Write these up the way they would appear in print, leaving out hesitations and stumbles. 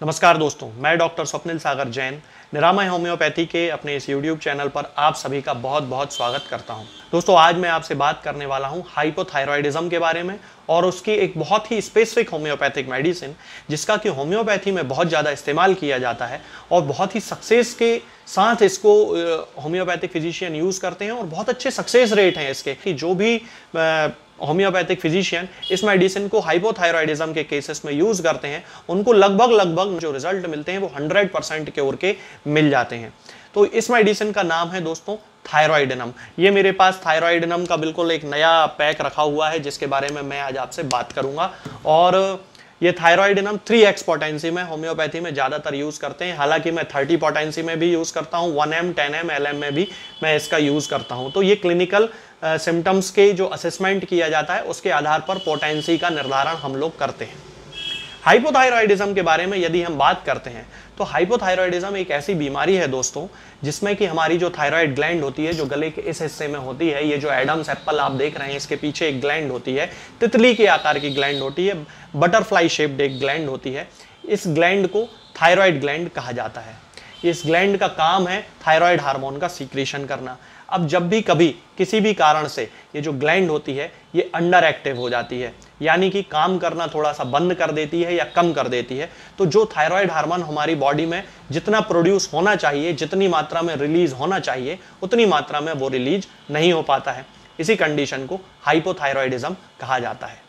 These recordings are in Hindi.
नमस्कार दोस्तों, मैं डॉक्टर स्वप्निल सागर जैन निरामय होम्योपैथी के अपने इस YouTube चैनल पर आप सभी का बहुत बहुत स्वागत करता हूं। दोस्तों, आज मैं आपसे बात करने वाला हूं हाइपोथायरॉयडिज्म के बारे में और उसकी एक बहुत ही स्पेसिफिक होम्योपैथिक मेडिसिन जिसका कि होम्योपैथी में बहुत ज़्यादा इस्तेमाल किया जाता है और बहुत ही सक्सेस के साथ इसको होम्योपैथिक फिजिशियन यूज़ करते हैं और बहुत अच्छे सक्सेस रेट हैं इसके कि जो भी होम्योपैथिक फिजिशियन इस मेडिसिन को हाइपोथायरॉयडिज्म के केसेस में यूज़ करते हैं उनको लगभग जो रिजल्ट मिलते हैं वो 100% क्योर के मिल जाते हैं। तो इस मेडिसिन का नाम है दोस्तों थायरॉयडिनम। ये मेरे पास थायरॉयडिनम का बिल्कुल एक नया पैक रखा हुआ है जिसके बारे में मैं आज आपसे बात करूंगा। और ये थायरॉयडिनम 3x पोटेंसी में होम्योपैथी में ज़्यादातर यूज़ करते हैं, हालांकि मैं 30 पोटेंसी में भी यूज़ करता हूँ, 1m 10m LM में भी मैं इसका यूज़ करता हूँ। तो ये क्लिनिकल सिम्टम्स के जो असेसमेंट किया जाता है उसके आधार पर पोटेंसी का निर्धारण हम लोग करते हैं। हाइपोथायरॉयडिज्म के बारे में यदि हम बात करते हैं तो हाइपोथायरॉयडिज्म एक ऐसी बीमारी है दोस्तों जिसमें कि हमारी जो थायराइड ग्लैंड होती है जो गले के इस हिस्से में होती है, ये जो एडम्स एप्पल आप देख रहे हैं इसके पीछे एक ग्लैंड होती है, तितली के आकार की ग्लैंड होती है, बटरफ्लाई शेप्ड एक ग्लैंड होती है। इस ग्लैंड को थायराइड ग्लैंड कहा जाता है। इस ग्लैंड का काम है थायराइड हार्मोन का सीक्रेशन करना। अब जब भी कभी किसी भी कारण से ये जो ग्लैंड होती है ये अंडर एक्टिव हो जाती है, यानी कि काम करना थोड़ा सा बंद कर देती है या कम कर देती है, तो जो थायराइड हार्मोन हमारी बॉडी में जितना प्रोड्यूस होना चाहिए, जितनी मात्रा में रिलीज होना चाहिए, उतनी मात्रा में वो रिलीज नहीं हो पाता है। इसी कंडीशन को हाइपोथायरॉयडिज्म कहा जाता है।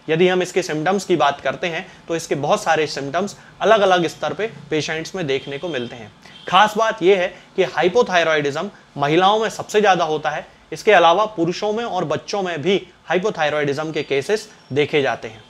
यदि हम इसके सिम्टम्स की बात करते हैं तो इसके बहुत सारे सिम्टम्स अलग अलग स्तर पे पेशेंट्स में देखने को मिलते हैं। खास बात यह है कि हाइपोथायरॉयडिज्म महिलाओं में सबसे ज़्यादा होता है। इसके अलावा पुरुषों में और बच्चों में भी हाइपोथायरॉयडिज्म के केसेस देखे जाते हैं।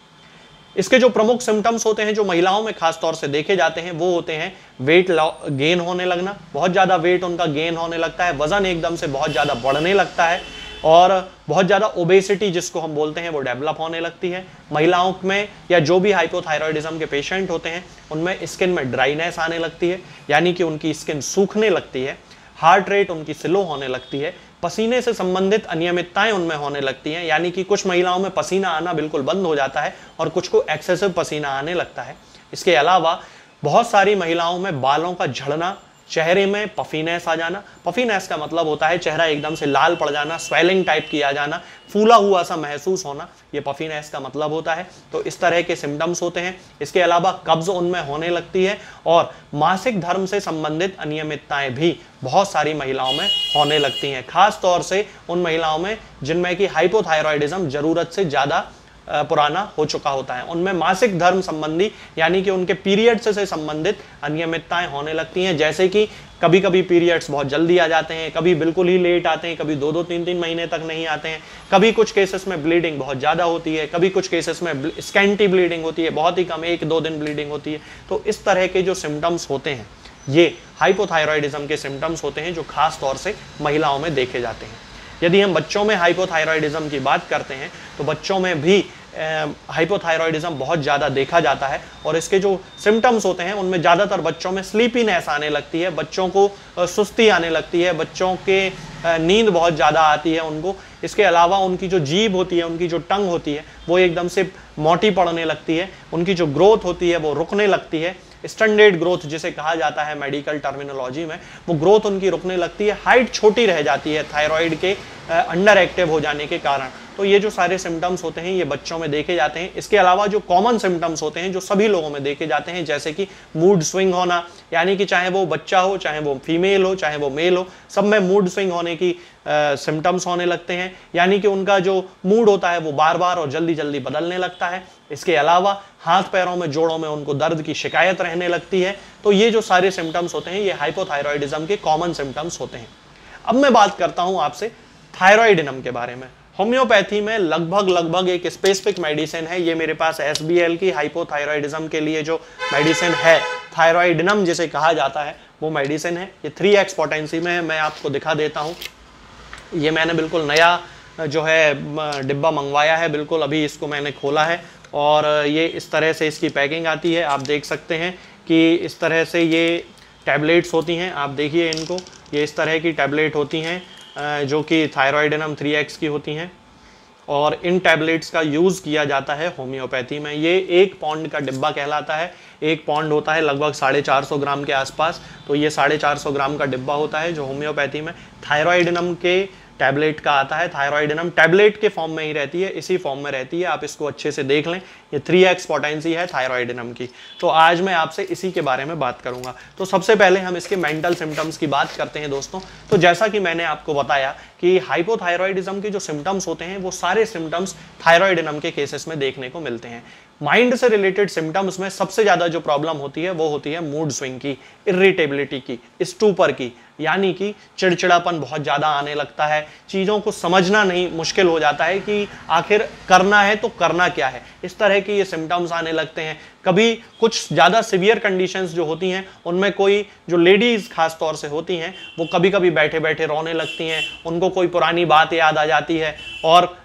इसके जो प्रमुख सिम्टम्स होते हैं जो महिलाओं में खास तौर से देखे जाते हैं वो होते हैं वेट गेन होने लगना, बहुत ज़्यादा वेट उनका गेन होने लगता है, वजन एकदम से बहुत ज़्यादा बढ़ने लगता है और बहुत ज़्यादा ओबेसिटी जिसको हम बोलते हैं वो डेवलप होने लगती है। महिलाओं में या जो भी हाइपोथायरॉयडिज्म के पेशेंट होते हैं उनमें स्किन में ड्राइनेस आने लगती है, यानी कि उनकी स्किन सूखने लगती है, हार्ट रेट उनकी स्लो होने लगती है, पसीने से संबंधित अनियमितताएं उनमें होने लगती हैं, यानी कि कुछ महिलाओं में पसीना आना बिल्कुल बंद हो जाता है और कुछ को एक्सेसिव पसीना आने लगता है। इसके अलावा बहुत सारी महिलाओं में बालों का झड़ना, चेहरे में पफीनेस आ जाना। पफीनेस का मतलब होता है चेहरा एकदम से लाल पड़ जाना, स्वेलिंग टाइप की आ जाना, फूला हुआ सा महसूस होना, ये पफीनेस का मतलब होता है। तो इस तरह के सिम्टम्स होते हैं। इसके अलावा कब्ज उनमें होने लगती है और मासिक धर्म से संबंधित अनियमितताएं भी बहुत सारी महिलाओं में होने लगती हैं, खास तौर से उन महिलाओं में जिनमें कि हाइपोथायरॉयडिज्म जरूरत से ज़्यादा पुराना हो चुका होता है। उनमें मासिक धर्म संबंधी यानी कि उनके पीरियड्स से संबंधित अनियमितताएं होने लगती हैं, जैसे कि कभी कभी पीरियड्स बहुत जल्दी आ जाते हैं, कभी बिल्कुल ही लेट आते हैं, कभी 2-2 3-3 महीने तक नहीं आते हैं, कभी कुछ केसेस में ब्लीडिंग बहुत ज़्यादा होती है, कभी कुछ केसेस में स्कैंटी ब्लीडिंग होती है, बहुत ही कम 1-2 दिन ब्लीडिंग होती है। तो इस तरह के जो सिम्टम्स होते हैं ये हाइपोथायरॉयडिज्म के सिम्टम्स होते हैं जो खास तौर से महिलाओं में देखे जाते हैं। यदि हम बच्चों में हाइपोथायरॉयडिज्म की बात करते हैं तो बच्चों में भी हाइपोथायरॉयडिज्म बहुत ज़्यादा देखा जाता है और इसके जो सिम्टम्स होते हैं उनमें ज़्यादातर बच्चों में स्लीपीनेस आने लगती है, बच्चों को सुस्ती आने लगती है, बच्चों के नींद बहुत ज़्यादा आती है उनको। इसके अलावा उनकी जो जीभ होती है, उनकी जो टंग होती है वो एकदम से मोटी पड़ने लगती है, उनकी जो ग्रोथ होती है वो रुकने लगती है, स्टैंडर्ड ग्रोथ जिसे कहा जाता है मेडिकल टर्मिनोलॉजी में, वो ग्रोथ उनकी रुकने लगती है, हाइट छोटी रह जाती है थायराइड के अंडर एक्टिव हो जाने के कारण। तो ये जो सारे सिम्टम्स होते हैं ये बच्चों में देखे जाते हैं। इसके अलावा जो कॉमन सिम्टम्स होते हैं जो सभी लोगों में देखे जाते हैं, जैसे कि मूड स्विंग होना, यानी कि चाहे वो बच्चा हो, चाहे वो फीमेल हो, चाहे वो मेल हो, सब में मूड स्विंग होने की सिम्टम्स होने लगते हैं, यानी कि उनका जो मूड होता है वो बार बार और जल्दी जल्दी बदलने लगता है। इसके अलावा हाथ पैरों में, जोड़ों में उनको दर्द की शिकायत रहने लगती है। तो ये जो सारे सिम्टम्स होते हैं ये हाइपोथायरॉयडिज्म के कॉमन सिम्टम्स होते हैं। अब मैं बात करता हूं आपसे थायरॉयडिनम के बारे में। होम्योपैथी में लगभग एक स्पेसिफिक मेडिसिन है, ये मेरे पास SBL की हाइपोथायरॉयडिज्म के लिए जो मेडिसिन है थायरॉयडिनम जिसे कहा जाता है वो मेडिसिन है। ये 3x पोटेंसी में है, मैं आपको दिखा देता हूँ। ये मैंने बिल्कुल नया जो है डिब्बा मंगवाया है, बिल्कुल अभी इसको मैंने खोला है और ये इस तरह से इसकी पैकिंग आती है। आप देख सकते हैं कि इस तरह से ये टैबलेट्स होती हैं, आप देखिए इनको, ये इस तरह की टैबलेट होती हैं जो कि थायरॉयडिनम 3x की होती हैं और इन टैबलेट्स का यूज़ किया जाता है होम्योपैथी में। ये 1 पौंड का डिब्बा कहलाता है। 1 पौंड होता है लगभग 450 ग्राम के आसपास, तो ये 450 ग्राम का डिब्बा होता है जो होम्योपैथी में थायराइडिनम के टैबलेट का आता है। थायराइडिनम टैबलेट के फॉर्म में ही रहती है, इसी फॉर्म में रहती है, आप इसको अच्छे से देख लें। ये 3x पोटेंसी है थायराइडिनम की। तो आज मैं आपसे इसी के बारे में बात करूंगा। तो सबसे पहले हम इसके मेंटल सिम्टम्स की बात करते हैं दोस्तों। तो जैसा कि मैंने आपको बताया कि हाइपोथायराइडिज्म के जो सिम्टम्स होते हैं वो सारे सिम्टम्स थायराइडिनम के केसेस में देखने को मिलते हैं। माइंड से रिलेटेड सिम्टम्स में सबसे ज्यादा जो प्रॉब्लम होती है वो होती है मूड स्विंग की, इरिटेबिलिटी की, स्टूपर की, यानी कि चिड़चिड़ापन बहुत ज्यादा आने लगता है, चीजों को समझना नहीं मुश्किल हो जाता है कि आखिर करना है तो करना क्या है, इस तरह की ये सिम्टम्स आने लगते हैं। कभी कुछ ज्यादा सिवियर कंडीशंस जो होती हैं उनमें कोई जो लेडीज खास तौर से होती हैं वो कभी कभी बैठे बैठे रोने लगती हैं, उनको कोई पुरानी बात याद आ जाती है और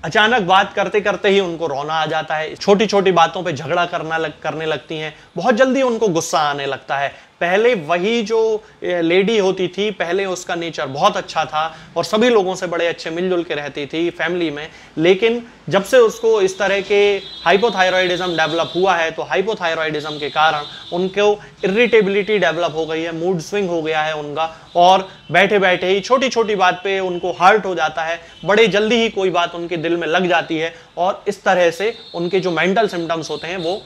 अचानक बात करते करते ही उनको रोना आ जाता है, छोटी छोटी बातों पे झगड़ा करने लगती हैं, बहुत जल्दी उनको गुस्सा आने लगता है। पहले वही जो लेडी होती थी, पहले उसका नेचर बहुत अच्छा था और सभी लोगों से बड़े अच्छे मिलजुल के रहती थी फैमिली में, लेकिन जब से उसको इस तरह के हाइपोथायराइडिज्म डेवलप हुआ है तो हाइपोथायराइडिज्म के कारण उनको इरिटेबिलिटी डेवलप हो गई है, मूड स्विंग हो गया है उनका, और बैठे बैठे ही छोटी छोटी बात पे उनको हर्ट हो जाता है, बड़े जल्दी ही कोई बात उनके दिल में लग जाती है और इस तरह से उनके जो मेंटल सिम्टम्स होते हैं वो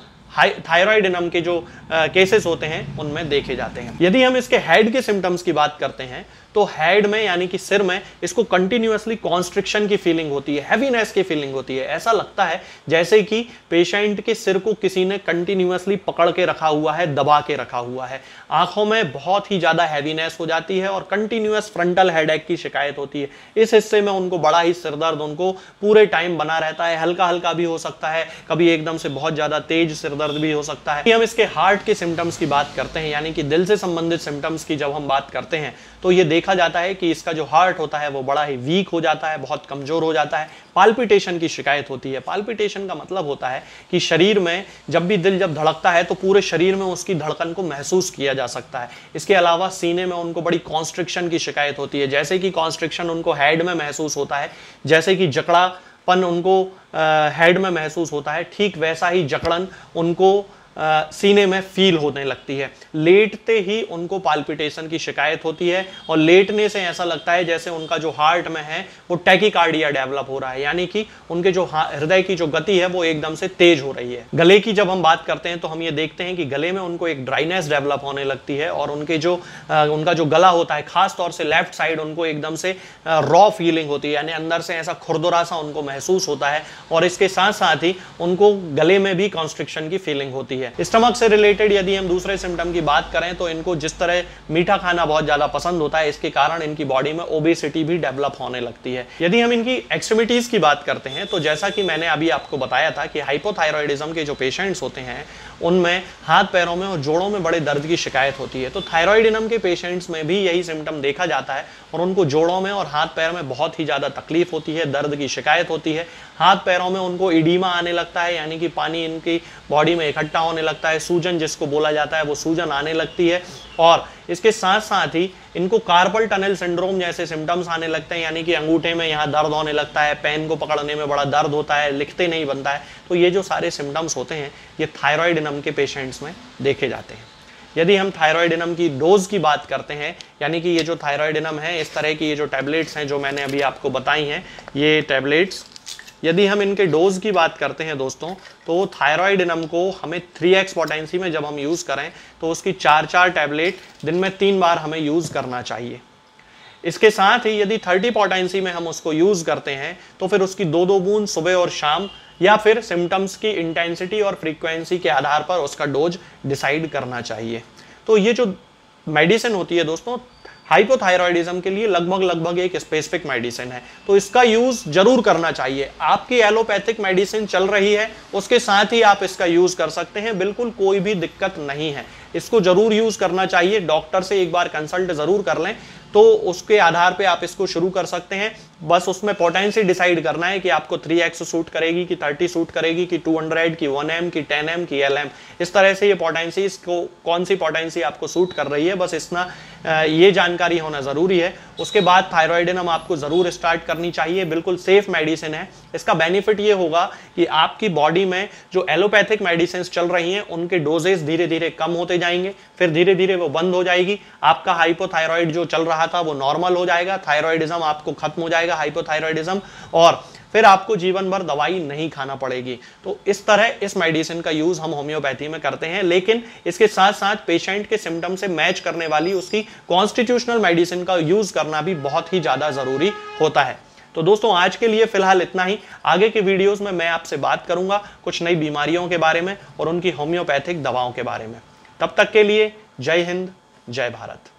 थायराइडिनम के जो केसेस होते हैं उनमें देखे जाते हैं। यदि हम इसके हेड के सिम्टम्स की बात करते हैं तो हेड में यानी कि सिर में इसको कंटिन्यूअसली कॉन्स्ट्रिक्शन की फीलिंग होती है, हैवीनेस की फीलिंग होती है। ऐसा लगता है जैसे कि पेशेंट के सिर को किसी ने कंटिन्यूअसली पकड़ के रखा हुआ है, दबा के रखा हुआ है। आंखों में बहुत ही ज्यादा हैवीनेस हो जाती है और कंटिन्यूअस फ्रंटल हेडेक की शिकायत होती है। इस हिस्से में उनको बड़ा ही सिरदर्द उनको पूरे टाइम बना रहता है, हल्का हल्का भी हो सकता है, कभी एकदम से बहुत ज्यादा तेज सिरदर्द भी हो सकता है। हम इसके हार्ट के सिम्टम्स की बात करते हैं, यानी कि दिल से संबंधित सिम्टम्स की जब हम बात करते हैं तो ये देखा जाता है कि इसका जो हार्ट होता है वो बड़ा ही वीक हो जाता है, बहुत कमजोर हो जाता है। पाल्पिटेशन की शिकायत होती है। पाल्पिटेशन का मतलब होता है कि शरीर में जब भी दिल जब धड़कता है तो पूरे शरीर में उसकी धड़कन को महसूस किया जा सकता है। इसके अलावा सीने में उनको बड़ी कॉन्स्ट्रिक्शन की शिकायत होती है, जैसे कि कॉन्स्ट्रिक्शन उनको हेड में महसूस होता है, जैसे कि जकड़ापन उनको हेड में महसूस होता है, ठीक वैसा ही जकड़न उनको सीने में फील होने लगती है। लेटते ही उनको पाल्पिटेशन की शिकायत होती है और लेटने से ऐसा लगता है जैसे उनका जो हार्ट में है वो टैकीकार्डिया डेवलप हो रहा है, यानी कि उनके जो हृदय की जो गति है वो एकदम से तेज हो रही है। गले की जब हम बात करते हैं तो हम ये देखते हैं कि गले में उनको एक ड्राइनेस डेवलप होने लगती है और उनके जो उनका जो गला होता है, खास तौर से लेफ्ट साइड, उनको एकदम से रॉ फीलिंग होती है, यानी अंदर से ऐसा खुरदुरा सा उनको महसूस होता है और इसके साथ साथ ही उनको गले में भी कॉन्स्ट्रिक्शन की फीलिंग होती है। स्टमक से रिलेटेड यदि हम दूसरे सिम्टम की बात करें तो इनको जिस तरह मीठा खाना बहुत ज्यादा पसंद होता है, इसके कारण इनकी बॉडी में ओबेसिटी भी डेवलप होने लगती है। यदि हम इनकी एक्सट्रीमिटीज की बात करते हैं तो जैसा कि मैंने अभी आपको बताया था कि हाइपोथायराइडिज्म के जो पेशेंट्स होते हैं उनमें हाथ पैरों में और जोड़ों में बड़े दर्द की शिकायत होती है। तो थायराइडिनम के पेशेंट्स में भी यही सिम्टम देखा जाता है और उनको जोड़ों में और हाथ पैर में बहुत ही ज्यादा तकलीफ होती है, दर्द की शिकायत होती है। हाथ पैरों में उनको इडीमा आने लगता है, यानी कि पानी इनकी बॉडी में इकट्ठा होने लगता है, सूजन जिसको बोला जाता है वो सूजन आने लगती है और इसके साथ साथ ही इनको कार्पल टनल सिंड्रोम जैसे सिम्टम्स आने लगते हैं, यानी कि अंगूठे में यहाँ दर्द होने लगता है, पेन को पकड़ने में बड़ा दर्द होता है, लिखते नहीं बनता है। तो ये जो सारे सिम्टम्स होते हैं ये थायराइडिनम के पेशेंट्स में देखे जाते हैं। यदि हम थायराइडिनम की डोज की बात करते हैं, यानी कि ये जो थायराइडिनम है, इस तरह की ये जो टैबलेट्स हैं जो मैंने अभी आपको बताई हैं, ये टैबलेट्स यदि हम इनके डोज की बात करते हैं दोस्तों तो थायराइडिनम को हमें 3x पोटेंसी में जब हम यूज़ करें तो उसकी 4 टैबलेट दिन में 3 बार हमें यूज़ करना चाहिए। इसके साथ ही यदि 30 पोटेंसी में हम उसको यूज़ करते हैं तो फिर उसकी 2-2 बूंद सुबह और शाम, या फिर सिम्टम्स की इंटेंसिटी और फ्रीक्वेंसी के आधार पर उसका डोज डिसाइड करना चाहिए। तो ये जो मेडिसिन होती है दोस्तों हाइपोथायराइडिज्म के लिए लगभग एक स्पेसिफिक मेडिसिन है, तो इसका यूज जरूर करना चाहिए। आपकी एलोपैथिक मेडिसिन चल रही है उसके साथ ही आप इसका यूज कर सकते हैं, बिल्कुल कोई भी दिक्कत नहीं है। इसको जरूर यूज करना चाहिए। डॉक्टर से एक बार कंसल्ट जरूर कर लें, तो उसके आधार पे आप इसको शुरू कर सकते हैं। बस उसमें पोटेंसी डिसाइड करना है कि आपको 3x सूट करेगी कि 30 सूट करेगी कि 200 की 1M की 10M की LM। इस तरह से ये पोटेंसी, इसको कौन सी पोटेंसी आपको सूट कर रही है, बस इतना ये जानकारी होना जरूरी है। उसके बाद थायराइडिनम आपको जरूर स्टार्ट करनी चाहिए। बिल्कुल सेफ मेडिसिन है। इसका बेनिफिट ये होगा कि आपकी बॉडी में जो एलोपैथिक मेडिसिन चल रही हैं उनके डोजेस धीरे धीरे कम होते जाएंगे, फिर धीरे धीरे वो बंद हो जाएगी। आपका हाइपोथायराइड जो चल रहा था वो नॉर्मल हो जाएगा, थायराइडिज्म आपको खत्म हो जाएगा, हाइपोथायराइडिज्म, और फिर आपको जीवन भर दवाई नहीं खाना पड़ेगी। तो इस तरह इस मेडिसिन का यूज हम होम्योपैथी में करते हैं, लेकिन इसके साथ साथ पेशेंट के सिम्टम से मैच करने वाली उसकी कॉन्स्टिट्यूशनल मेडिसिन का यूज करना भी बहुत ही ज्यादा जरूरी होता है। तो दोस्तों आज के लिए फिलहाल इतना ही। आगे के वीडियोस में मैं आपसे बात करूंगा कुछ नई बीमारियों के बारे में और उनकी होम्योपैथिक दवाओं के बारे में। तब तक के लिए जय हिंद, जय भारत।